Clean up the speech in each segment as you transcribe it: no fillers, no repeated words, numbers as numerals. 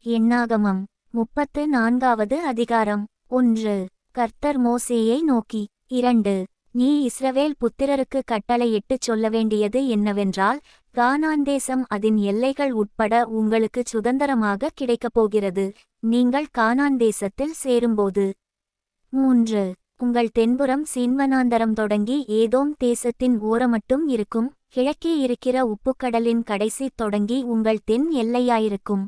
எண்ணாகமம் 34வது அதிகாரம். 1. கர்த்தர் மோசேயை நோக்கி, 2. நீ இஸ்ரவேல் புத்திரருக்கு கட்டளையிட்டுச் சொல்ல வேண்டியது என்னவென்றால், கானான் தேசம் அதன் எல்லைகள் உட்பட உங்களுக்கு சுதந்தரமாக கிடைக்கப்போகிறது, நீங்கள் கானான் தேசத்தில் சேரும்போது. 3. உங்கள் தென்புறம் சீன்வனாந்தரம் தொடங்கி ஏதோம் தேசத்தின் ஓரமட்டும் இருக்கும், கிழக்கே இருக்கிற உப்புக்கடலின் கடைசி தொடங்கி உங்கள் தென் எல்லையாயிருக்கும்.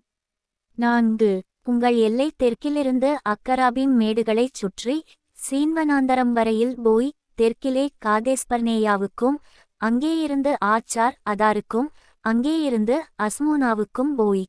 4. உங்கள் எல்லை தெற்கிலிருந்து அக்கராபிம் மேடுகளைச் சுற்றி சீன்வனாந்தரம் வரையில் போய் தெற்கிலே காதேஸ்பர்னேயாவுக்கும் அங்கேயிருந்து ஆச்சார் அதாருக்கும் அங்கேயிருந்து அஸ்மோனாவுக்கும் போய்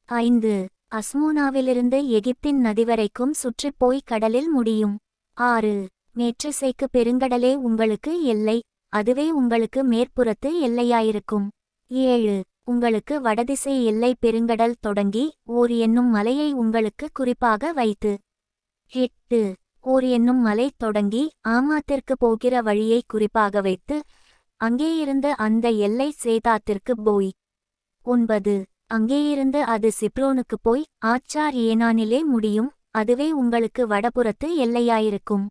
5. அஸ்மோனாவிலிருந்து எகிப்தின் நதிவரைக்கும் சுற்றிப்போய் கடலில் முடியும். 6. மேற்றிசைக்கு பெருங்கடலே உங்களுக்கு எல்லை, அதுவே உங்களுக்கு மேற்புறத்து எல்லையாயிருக்கும். 7. உங்களுக்கு வடதிசை எல்லை பெருங்கடல் தொடங்கி ஓர் என்னும் மலையை உங்களுக்கு குறிப்பாக வைத்து. 8. ஓர் என்னும் மலை தொடங்கி ஆமாத்திற்கு போகிற வழியை குறிப்பாக வைத்து அங்கேயிருந்து அந்த எல்லை சேதாத்திற்கு போய். 9. அங்கேயிருந்து அது சிப்ரோனுக்கு போய் ஆச்சார் ஏனானிலே முடியும், அதுவே உங்களுக்கு வடபுறத்து எல்லையாயிருக்கும்.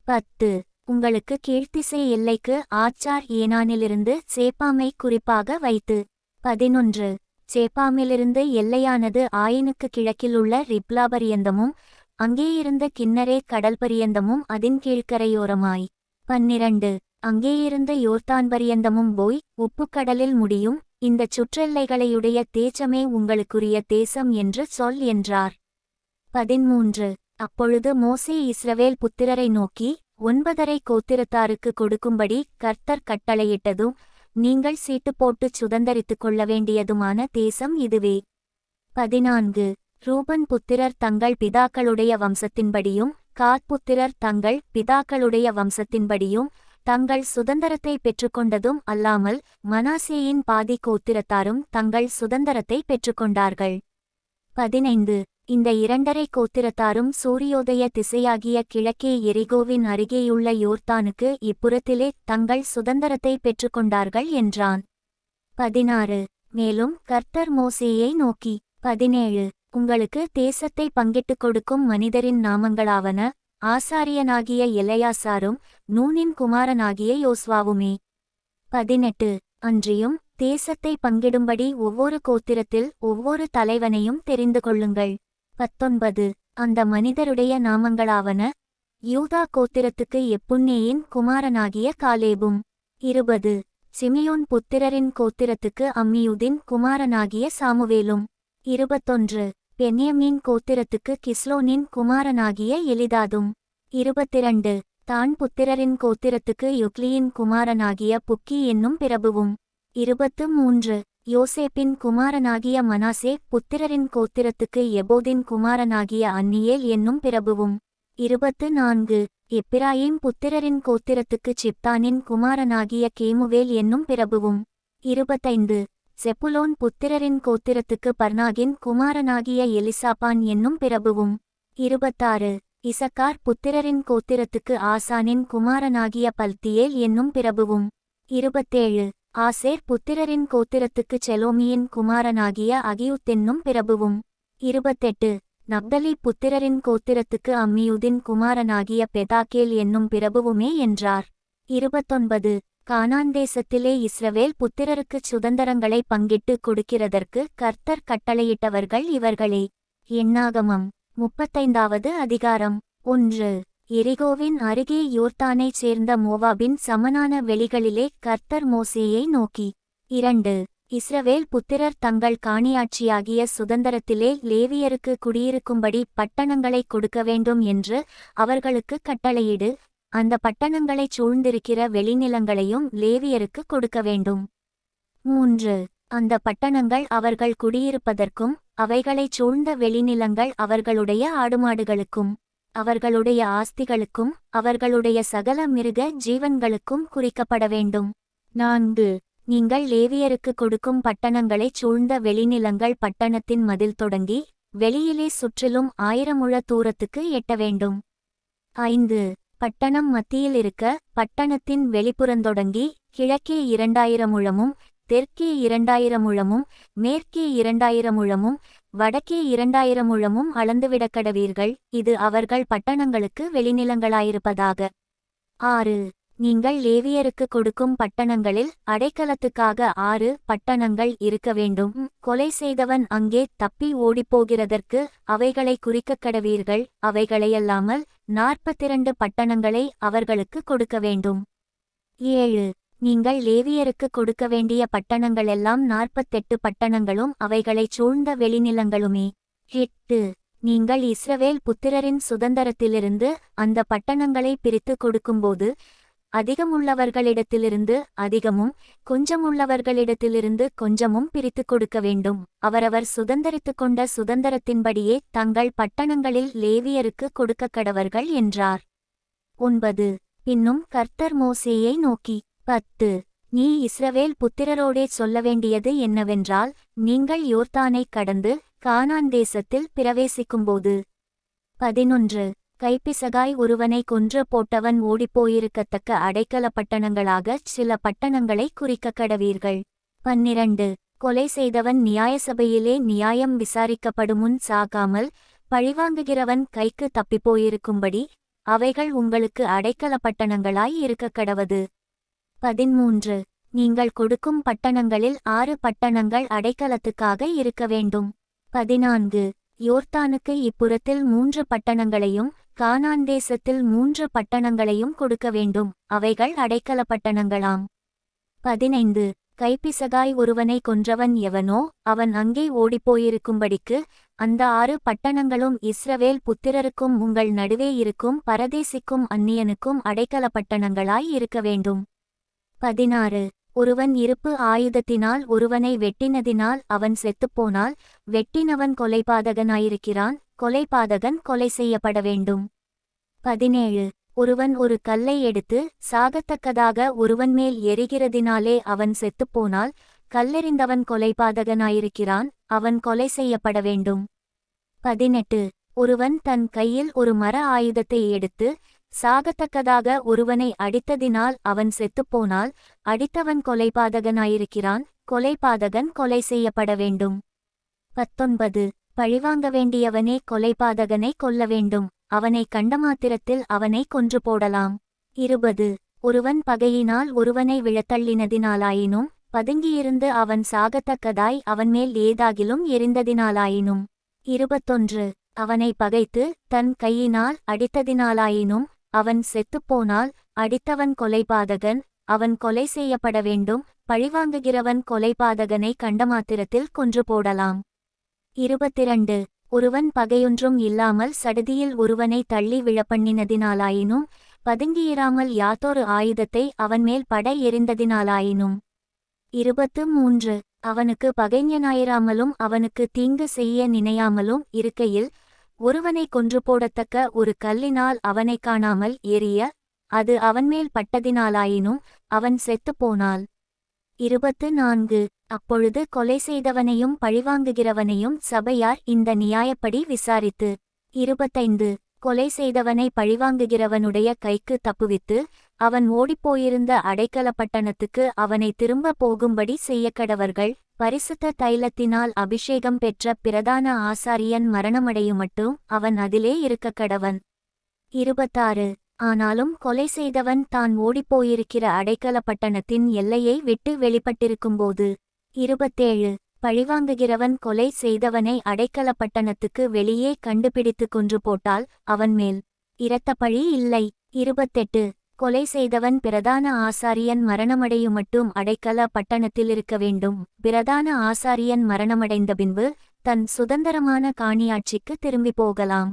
10. உங்களுக்கு கீழ்த்திசை எல்லைக்கு ஆச்சார் ஏனானிலிருந்து சேப்பாமை குறிப்பாக வைத்து. 11. சேப்பாமிலிருந்து எல்லையானது ஆயினுக்கு கிழக்கிலுள்ள ரிப்லா பரியந்தமும் அங்கேயிருந்து கின்னரே கடல் பரியந்தமும் அதன் கீழ்க்கரையோரமாய். 12. அங்கேயிருந்து யோர்தான் பரியந்தமும் போய் உப்புக்கடலில் முடியும், இந்தச் சுற்றெல்லைகளையுடைய தேசமே உங்களுக்குரிய தேசம் என்று சொல் என்றார். 13. அப்பொழுது மோசே இஸ்ரவேல் புத்திரரை நோக்கி, 9 கோத்திரத்தாருக்கு கொடுக்கும்படி கர்த்தர் கட்டளையிட்டதும் நீங்கள் சீட்டு போட்டுச் சுதந்தரித்துக் கொள்ள வேண்டியதுமான தேசம் இதுவே. 14. ரூபன் புத்திரர் தங்கள் பிதாக்களுடைய வம்சத்தின்படியும் காத் புத்திரர் தங்கள் பிதாக்களுடைய வம்சத்தின்படியும் தங்கள் சுதந்தரத்தை பெற்றுக்கொண்டதும் அல்லாமல் மனாசேயின் பாதி கோத்திரத்தாரும் தங்கள் சுதந்தரத்தை பெற்றுக்கொண்டார்கள். 15. இந்த 2 கோத்திரத்தாரும் சூரியோதய திசையாகிய கிழக்கே எரிகோவின் அருகேயுள்ள யோர்தானுக்கு இப்புறத்திலே தங்கள் சுதந்தரத்தை பெற்றுக்கொண்டார்கள் என்றான். 16. மேலும் கர்த்தர் மோசேயை நோக்கி, 17. உங்களுக்கு தேசத்தை பங்கிட்டுக் கொடுக்கும் மனிதரின் நாமங்களாவன, ஆசாரியனாகிய எலெயாசாரும் நூனின் குமாரனாகிய யோசுவாவுமே. 18. அன்றியும் தேசத்தை பங்கிடும்படி ஒவ்வொரு கோத்திரத்தில் ஒவ்வொரு தலைவனையும் தெரிந்து கொள்ளுங்கள். 19. அந்த மனிதருடைய நாமங்களாவன, யூதா கோத்திரத்துக்கு எப்புன்னேயின் குமாரனாகிய காலேபும். 20. சிமியோன் புத்திரரின் கோத்திரத்துக்கு அம்மியூதின் குமாரனாகிய சாமுவேலும். 21. பென்யமீன் கோத்திரத்துக்கு கிஸ்லோனின் குமாரனாகிய எலிதாதும். 22. தான் புத்திரரின் கோத்திரத்துக்கு யொக்லியின் குமாரனாகிய புக்கி என்னும் பிரபுவும். 23. யோசேப்பின் குமாரனாகிய மனாசே புத்திரரின் கோத்திரத்துக்கு எபோதின் குமாரனாகிய அன்னியேல் என்னும் பிரபுவும். 24. எப்பிராயீம் புத்திரரின் கோத்திரத்துக்கு சிப்தானின் குமாரனாகிய கேமுவேல் என்னும் பிரபுவும். 25. செப்புலோன் புத்திரரின் கோத்திரத்துக்கு பர்னாகின் குமாரனாகிய எலிசாபான் என்னும் பிரபுவும். 26. இசக்கார் புத்திரரின் கோத்திரத்துக்கு ஆசானின் குமாரனாகிய பல்தியேல் என்னும் பிரபுவும். 27. ஆசேர் புத்திரரின் கோத்திரத்துக்கு செலோமியின் குமாரனாகிய அகியூத்தென்னும் பிரபுவும். 28. நப்தலி புத்திரரின் கோத்திரத்துக்கு அம்மியூதின் குமாரனாகிய பெதாக்கேல் என்னும் பிரபுவுமே என்றார். 29. கானான் தேசத்திலே இஸ்ரவேல் புத்திரருக்குச் சுதந்தரங்களை பங்கிட்டு கொடுக்கிறதற்கு கர்த்தர் கட்டளையிட்டவர்கள் இவர்களே. எண்ணாகமம் 35வது அதிகாரம். 1. எரிகோவின் அருகே யோர்தானைச் சேர்ந்த மோவாபின் சமனான வெளிகளிலே கர்த்தர் மோசேயை நோக்கி, 2. இஸ்ரவேல் புத்திரர் தங்கள் காணியாட்சியாகிய சுதந்தரத்திலே லேவியருக்கு குடியிருக்கும்படி பட்டணங்களைக் கொடுக்க வேண்டும் என்று அவர்களுக்கு கட்டளையிடு, அந்த பட்டணங்களைச் சூழ்ந்திருக்கிற வெளிநிலங்களையும் லேவியருக்கு கொடுக்க வேண்டும். 3. அந்த பட்டணங்கள் அவர்கள் குடியிருப்பதற்கும் அவைகளைச் சூழ்ந்த வெளிநிலங்கள் அவர்களுடைய ஆடுமாடுகளுக்கும் அவர்களுடைய ஆஸ்திகளுக்கும் அவர்களுடைய சகல மிருக ஜீவன்களுக்கும் குறிக்கப்பட வேண்டும். 4. நீங்கள் லேவியருக்கு கொடுக்கும் பட்டணங்களைச் சூழ்ந்த வெளிநிலங்கள் பட்டணத்தின் மதில் தொடங்கி வெளியிலே சுற்றிலும் 1000 முழ தூரத்துக்கு எட்ட வேண்டும். 5. பட்டணம் மத்தியில் இருக்க பட்டணத்தின் வெளிப்புறந்தொடங்கி கிழக்கே 2000 முழமும் தெற்கே 2000 முழமும் மேற்கே 2000 முழமும் வடக்கே 2000 முழமும் அளந்துவிடக்கடவீர்கள். இது அவர்கள் பட்டணங்களுக்கு வெளிநிலங்களாயிருப்பதாக. 6. நீங்கள் லேவியருக்கு கொடுக்கும் பட்டணங்களில் அடைக்கலத்துக்காக 6 பட்டணங்கள் இருக்க வேண்டும். கொலை செய்தவன் அங்கே தப்பி ஓடிப்போகிறதற்கு அவைகளை குறிக்கக்கடவீர்கள். அவைகளையல்லாமல் 42 பட்டணங்களை அவர்களுக்கு கொடுக்க வேண்டும். 7. நீங்கள் லேவியருக்கு கொடுக்க வேண்டிய பட்டணங்களெல்லாம் 48 பட்டணங்களும் அவைகளைச் சூழ்ந்த வெளிநிலங்களுமே. 8. நீங்கள் இஸ்ரவேல் புத்திரரின் சுதந்தரத்திலிருந்து அந்த பட்டணங்களை பிரித்து கொடுக்கும்போது அதிகமுள்ளவர்களிடத்திலிருந்து அதிகமும் கொஞ்சமுள்ளவர்களிடத்திலிருந்து கொஞ்சமும் பிரித்து கொடுக்க வேண்டும். அவரவர் சுதந்தரித்து கொண்ட சுதந்தரத்தின்படியே தங்கள் பட்டணங்களில் லேவியருக்கு கொடுக்கக்கடவர்கள் என்றார். 9. பின்னும் கர்த்தர் மோசேயை நோக்கி 10. நீ இஸ்ரவேல் புத்திரரோடே சொல்ல வேண்டியது என்னவென்றால், நீங்கள் யோர்தானைக் கடந்து கானான் தேசத்தில் பிரவேசிக்கும்போது. 11. கைப்பிசகாய் ஒருவனை கொன்று போட்டவன் ஓடிப்போயிருக்கத்தக்க அடைக்கல பட்டணங்களாகச் சில பட்டணங்களை குறிக்கக்கடவீர்கள். 12. கொலை செய்தவன் நியாயசபையிலே நியாயம் விசாரிக்கப்படுமுன் சாகாமல் பழிவாங்குகிறவன் கைக்கு தப்பிப்போயிருக்கும்படி அவைகள் உங்களுக்கு அடைக்கல பட்டணங்களாய் இருக்கக்கடவது. 13. நீங்கள் கொடுக்கும் பட்டணங்களில் 6 பட்டணங்கள் அடைக்கலத்துக்காக இருக்க வேண்டும். 14. யோர்தானுக்கு இப்புறத்தில் 3 பட்டணங்களையும் கானான் தேசத்தில் 3 பட்டணங்களையும் கொடுக்க வேண்டும். அவைகள் அடைக்கல பட்டணங்களாம். 15. கைப்பிசகாய் ஒருவனை கொன்றவன் எவனோ அவன் அங்கே ஓடிப்போயிருக்கும்படிக்கு அந்த 6 பட்டணங்களும் இஸ்ரவேல் புத்திரருக்கும் உங்கள் நடுவே இருக்கும் பரதேசிக்கும் அந்நியனுக்கும் அடைக்கல பட்டணங்களாய் இருக்க வேண்டும். 16. ஒருவன் இருப்பு ஆயுதத்தினால் ஒருவனை வெட்டினதினால் அவன் செத்துப்போனால் வெட்டினவன் கொலைபாதகனாயிருக்கிறான். கொலைபாதகன் கொலை செய்யப்பட வேண்டும். 17. ஒருவன் ஒரு கல்லை எடுத்து சாகத்தக்கதாக ஒருவன் மேல் எரிகிறதினாலே அவன் செத்துப்போனால் கல்லெறிந்தவன் கொலைபாதகனாயிருக்கிறான். அவன் கொலை செய்யப்பட வேண்டும். 18. ஒருவன் தன் கையில் ஒரு மர ஆயுதத்தை எடுத்து சாகத்தக்கதாக ஒருவனை அடித்ததினால் அவன் செத்துப்போனால் அடித்தவன் கொலைபாதகனாயிருக்கிறான். கொலைபாதகன் கொலை செய்யப்பட வேண்டும். 19. பழிவாங்க வேண்டியவனே கொலைபாதகனை கொல்ல வேண்டும். அவனை கண்டமாத்திரத்தில் அவனை கொன்று போடலாம். 20. ஒருவன் பகையினால் ஒருவனை விழத்தள்ளினதினாலாயினும் பதுங்கியிருந்து அவன் சாகத்தக்கதாய் அவன்மேல் ஏதாகிலும் எரிந்ததினாலாயினும். 21. அவனை பகைத்து தன் கையினால் அடித்ததினாலாயினும் அவன் செத்துப்போனால் அடித்தவன் கொலைபாதகன். அவன் கொலை செய்யப்பட வேண்டும். பழிவாங்குகிறவன் கொலைபாதகனை கண்டமாத்திரத்தில் கொன்று போடலாம். 22. ஒருவன் பகையொன்றும் இல்லாமல் சடுதியில் ஒருவனை தள்ளி விழப்பண்ணினதினாலாயினும் பதுங்கியிராமல் யாதொரு ஆயுதத்தை அவன்மேல் பட எறிந்ததினாலாயினும். 23. அவனுக்கு பகைஞனாயிராமலும் அவனுக்கு தீங்கு செய்ய நினையாமலும் இருக்கையில் ஒருவனை கொன்று போடத்தக்க ஒரு கல்லினால் அவனை காணாமல் எரிய அது அவன்மேல் பட்டதினாலாயினும் அவன் செத்துப்போனால். 24. அப்பொழுது கொலை செய்தவனையும் பழிவாங்குகிறவனையும் சபையார் இந்த நியாயப்படி விசாரித்து 25. கொலை செய்தவனை பழிவாங்குகிறவனுடைய கைக்கு தப்புவித்து அவன் ஓடிப்போயிருந்த அடைக்கல பட்டணத்துக்கு அவனை திரும்ப போகும்படி செய்யக்கடவர்கள். பரிசுத்த தைலத்தினால் அபிஷேகம் பெற்ற பிரதான ஆசாரியன் மரணமடையுமட்டும் அவன் அதிலே இருக்கக்கடவன். 26. ஆனாலும் கொலை செய்தவன் தான் ஓடிப்போயிருக்கிற அடைக்கல பட்டணத்தின் எல்லையை விட்டு வெளிப்பட்டிருக்கும்போது. 27. பழிவாங்குகிறவன் கொலை செய்தவனை அடைக்கல பட்டணத்துக்கு வெளியே கண்டுபிடித்து கொன்று போட்டால் அவன்மேல் இரத்தப்பழி இல்லை. 28. கொலை செய்தவன் பிரதான ஆசாரியன் மரணமடையுமட்டும் அடைக்கல பட்டணத்திலிருக்க வேண்டும். பிரதான ஆசாரியன் மரணமடைந்த பின்பு தன் சுதந்திரமான காணியாட்சிக்கு திரும்பி போகலாம்.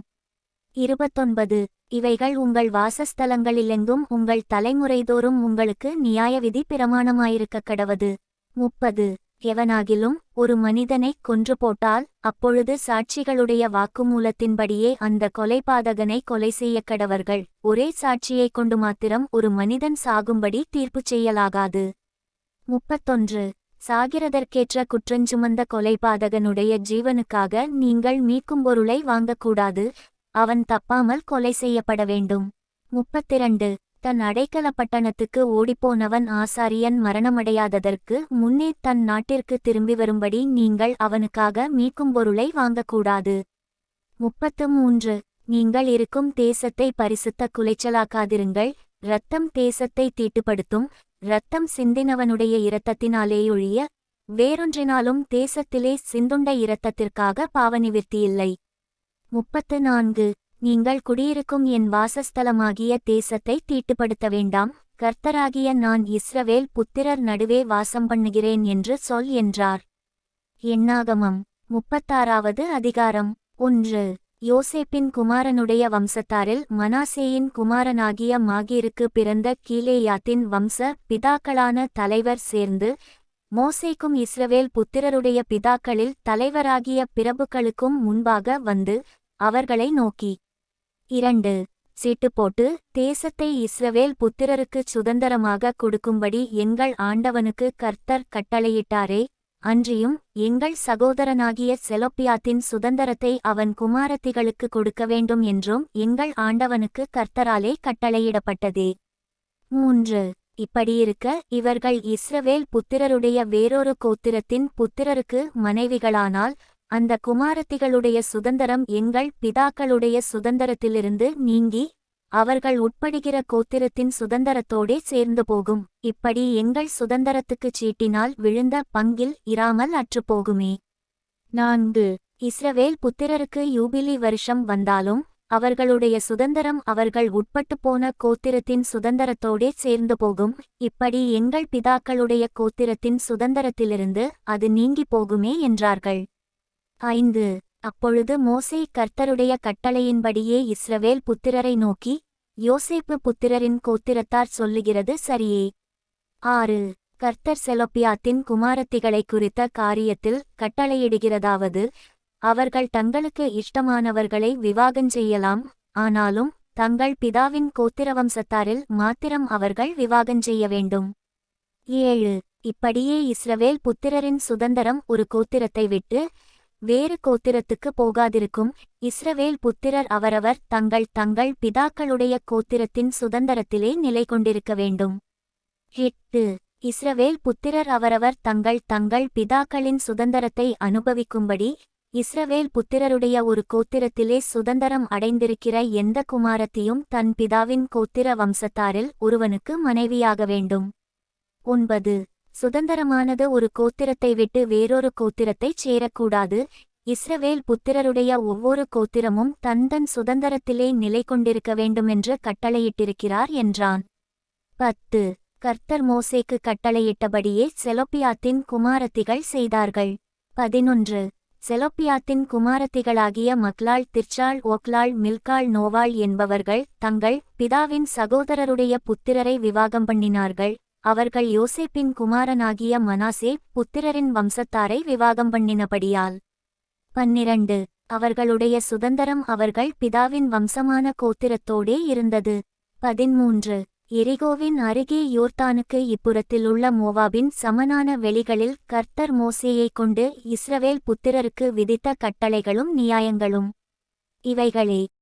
29. இவைகள் உங்கள் வாசஸ்தலங்களிலெங்கும் உங்கள் தலைமுறைதோறும் உங்களுக்கு நியாயவிதி பிரமாணமாயிருக்க கடவது. 30. எவனாகிலும் ஒரு மனிதனைக் கொன்று போட்டால் அப்பொழுது சாட்சிகளுடைய வாக்குமூலத்தின்படியே அந்த கொலைபாதகனை கொலை செய்யக்கடவர்கள். ஒரே சாட்சியைக் கொண்டு மாத்திரம் ஒரு மனிதன் சாகும்படி தீர்ப்பு செய்யலாகாது. 31. சாகிறதற்கேற்ற குற்றஞ்சுமந்த கொலைபாதகனுடைய ஜீவனுக்காக நீங்கள் மீட்கும் பொருளை வாங்கக்கூடாது. அவன் தப்பாமல் கொலை செய்யப்பட வேண்டும். 32. தன் அடைக்கல பட்டணத்துக்கு ஓடிப்போனவன் ஆசாரியன் மரணமடையாததற்கு முன்னே தன் நாட்டிற்கு திரும்பி வரும்படி நீங்கள் அவனுக்காக மீட்கும் பொருளை வாங்கக்கூடாது. 33 நீங்கள் இருக்கும் தேசத்தை பரிசுத்த குலைச்சலாக்காதிருங்கள். இரத்தம் தேசத்தை தீட்டுப்படுத்தும். இரத்தம் சிந்தினவனுடைய இரத்தத்தினாலேயொழிய வேறொன்றினாலும் தேசத்திலே சிந்துண்ட இரத்தத்திற்காக பாவநிவிர்த்தியில்லை. 34 நீங்கள் குடியிருக்கும் என் வாசஸ்தலமாகிய தேசத்தை தீட்டுப்படுத்த வேண்டாம். கர்த்தராகிய நான் இஸ்ரவேல் புத்திரர் நடுவே வாசம் பண்ணுகிறேன் என்று சொல் என்றார். எண்ணாகமம் 36வது அதிகாரம். 1 யோசேப்பின் குமாரனுடைய வம்சத்தாரில் மனாசேயின் குமாரனாகிய மாகீருக்கு பிறந்த கீலேயாத்தின் வம்ச பிதாக்களான தலைவர் சேர்ந்து மோசேக்கும் இஸ்ரவேல் புத்திரருடைய பிதாக்களில் தலைவராகிய பிரபுக்களுக்கும் முன்பாக வந்து அவர்களை நோக்கி 2 சீட்டு போட்டு தேசத்தை இஸ்ரவேல் புத்திரருக்குச் சுதந்தரமாக கொடுக்கும்படி எங்கள் ஆண்டவனுக்கு கர்த்தர் கட்டளையிட்டாரே, அன்றியும் எங்கள் சகோதரனாகிய செலொப்பியாத்தின் சுதந்தரத்தை அவன் குமாரத்திகளுக்கு கொடுக்க வேண்டும் என்றும் எங்கள் ஆண்டவனுக்கு கர்த்தராலே கட்டளையிடப்பட்டதே. 3 இப்படியிருக்க இவர்கள் இஸ்ரவேல் புத்திரருடைய வேறொரு கோத்திரத்தின் புத்திரருக்கு மனைவிகளானால் அந்த குமாரத்திகளுடைய சுதந்தரம் எங்கள் பிதாக்களுடைய சுதந்தரத்திலிருந்து நீங்கி அவர்கள் உட்படுகிற கோத்திரத்தின் சுதந்தரத்தோடே சேர்ந்து போகும். இப்படி எங்கள் சுதந்தரத்துக்குச் சீட்டினால் விழுந்த பங்கில் இராமல் அற்றுப்போகுமே. 4 இஸ்ரவேல் புத்திரருக்கு யூபிலி வருஷம் வந்தாலும் அவர்களுடைய சுதந்தரம் அவர்கள் உட்பட்டுப்போன கோத்திரத்தின் சுதந்தரத்தோடே சேர்ந்து போகும். இப்படி எங்கள் பிதாக்களுடைய கோத்திரத்தின் சுதந்தரத்திலிருந்து அது நீங்கி போகுமே என்றார்கள். 5 அப்பொழுது மோசே கர்த்தருடைய கட்டளையின்படியே இஸ்ரவேல் புத்திரரை நோக்கி, யோசேப்பு புத்திரரின் கோத்திரத்தார் சொல்லுகிறது சரியே. 6 கர்த்தர் செலொப்பியாத்தின் குமாரத்திகளை குறித்த காரியத்தில் கட்டளையிடுகிறதாவது, அவர்கள் தங்களுக்கு இஷ்டமானவர்களை விவாகஞ்செய்யலாம், ஆனாலும் தங்கள் பிதாவின் கோத்திரவம்சத்தாரில் மாத்திரம் அவர்கள் விவாகஞ்செய்ய வேண்டும். 7 இப்படியே இஸ்ரவேல் புத்திரரின் சுதந்தரம் ஒரு கோத்திரத்தை விட்டு வேறு கோத்திரத்துக்கு போகாதிருக்கும். இஸ்ரவேல் புத்திரர் அவரவர் தங்கள் தங்கள் பிதாக்களுடைய கோத்திரத்தின் சுதந்தரத்திலே நிலை கொண்டிருக்க வேண்டும். 8 இஸ்ரவேல் புத்திரர் அவரவர் தங்கள் தங்கள் பிதாக்களின் சுதந்தரத்தை அனுபவிக்கும்படி இஸ்ரவேல் புத்திரருடைய ஒரு கோத்திரத்திலே சுதந்தரம் அடைந்திருக்கிற எந்த குமாரத்தியும் தன் பிதாவின் கோத்திர வம்சத்தாரில் ஒருவனுக்கு மனைவியாக வேண்டும். 9 சுதந்தரமானது ஒரு கோத்திரத்தை விட்டு வேறொரு கோத்திரத்தைச் சேரக்கூடாது. இஸ்ரவேல் புத்திரருடைய ஒவ்வொரு கோத்திரமும் தன் தன் சுதந்தரத்திலே நிலை கொண்டிருக்க வேண்டுமென்று கட்டளையிட்டிருக்கிறார் என்றான். 10 கர்த்தர் மோசேக்கு கட்டளையிட்டபடியே செலொப்பியாத்தின் குமாரத்திகள் செய்தார்கள். 11 செலொப்பியாத்தின் குமாரத்திகளாகிய மக்லாள் திர்ச்சாள் ஒக்லாள் மில்காள் நோவாள் என்பவர்கள் தங்கள் பிதாவின் சகோதரருடைய புத்திரரை விவாகம் பண்ணினார்கள். அவர்கள் யோசேப்பின் குமாரனாகிய மனாசே புத்திரரின் வம்சத்தாரை விவாகம் பண்ணினபடியால். 12 அவர்களுடைய சுதந்தரம் அவர்கள் பிதாவின் வம்சமான கோத்திரத்தோடே இருந்தது. 13 எரிகோவின் அருகே யோர்தானுக்கு இப்புறத்தில் உள்ள மோவாபின் சமனான வெளிகளில் கர்த்தர் மோசேயைக் கொண்டு இஸ்ரவேல் புத்திரருக்கு விதித்த கட்டளைகளும் நியாயங்களும் இவைகளே.